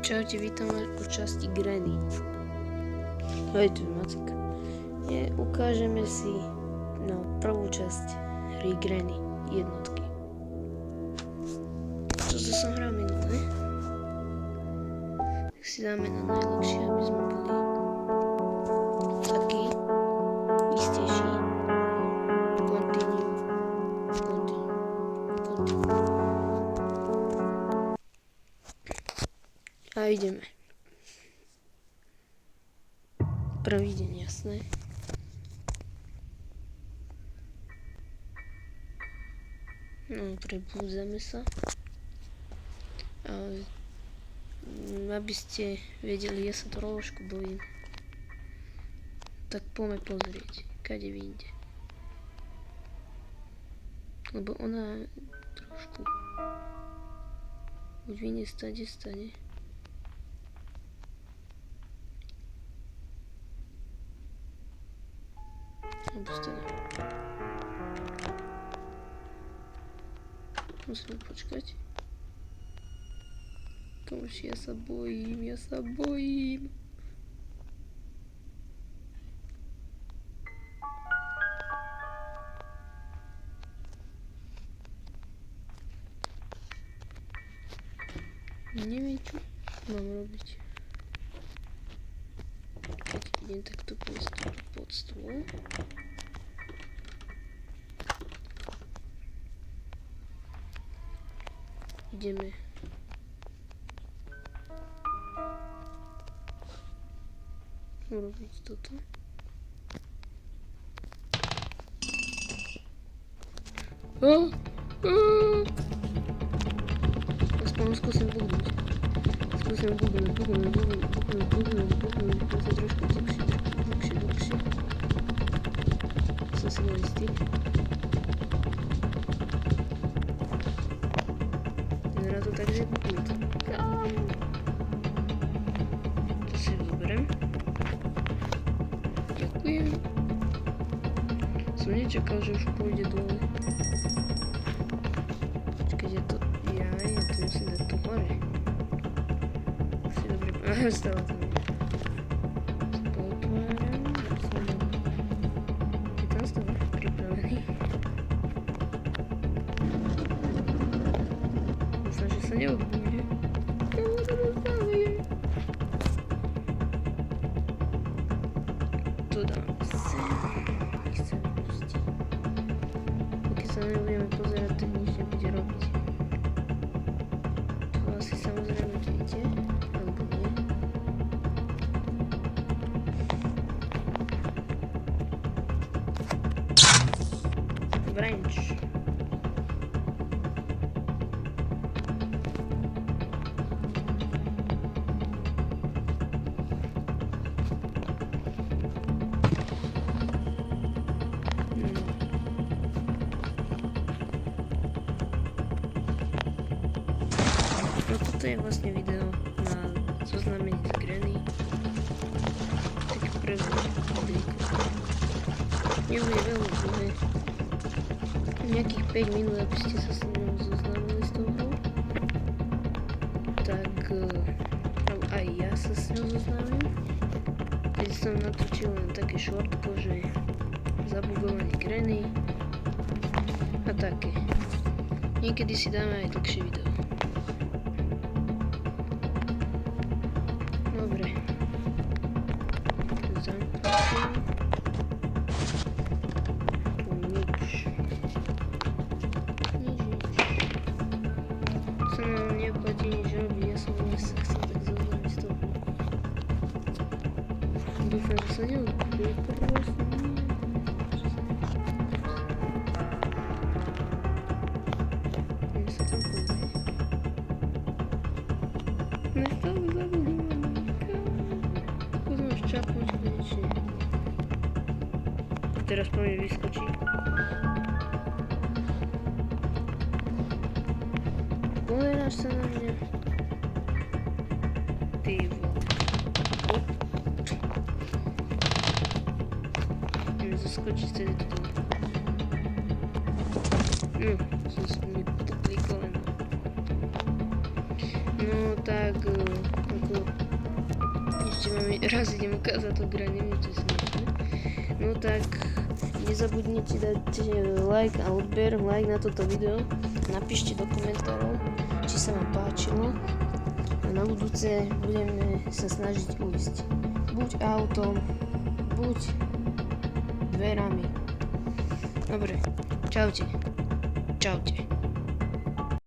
Čaute, vítam vás po časti Granny. Hej, tu je Macek. Ukážeme si prvú časť hry Granny jednotky. Toto som hral minulé. Tak si dáme na najľahšie, aby sme boli taký istejší. Continue. A ideme. Prvý deň, jasné. No, prebúdzame sa. Aby ste vedeli, ja sa trošku bojím. Tak poďme pozrieť, kade vyjde. Lebo ona trošku buď vyjde stade. Musíme počkať. Kamoši, ja sa bojím. Neviem, čo mám robiť. Keď idem takto postaviť pod stôl. Ideme. Urobiť toto. Aspoň skúsim bugnúť. Sa trošku dlhšie. Som si bol istý. Vyzerá to tak, že bugnúť. To si zoberiem. Ďakujem. Som nečakal, že už pôjde dole. Počkať, ja to musím dať tu hore. Si dobre... Stalo to mi. Potváram. Je tam stav pripravený. Myslím, že sa neodbúde. To dám sem. Nechcem pustiť. Pokiaľ sa nebudeme pozerať, tak nič nebude robiť. To asi samozrejme vidíte, alebo nie. Branch. No toto je vlastne video na zoznamenie z Granny. Taký prvý videjko. Nebude veľmi dlhé. Nejakých 5 minút, aby ste sa s ním zoznámili s tou hrou. Tak aj ja sa s ňou zoznámim. Keď som natočil len také shortko, že zabugovanie Granny a také. Niekedy si dáme aj dlhšie video. Dobre. Zampnúť. Nič. Sa nám neplatí nič robiť, ja som len sa chcel tak zoznámiť s toho. Dúfam, že sa neodbúde, prosím. Ideme sa tam pozrieť. Nestále zabudovaný. Skúsim až čapnúť konečne. Teraz po mne vyskočí. Pozeráš sa na mňa. Ty vole. Ideme zaskočiť celý toto. Som si mi to klikol len. No tak, raz idem ukázať to granie, neviem, čo si nechne. No tak, nezabudnite dať like a odber, like na toto video. Napíšte do komentárov, či sa vám páčilo. A na budúce budeme sa snažiť ujsť. Buď autom, buď dverami. Dobre, čaute. Čaute.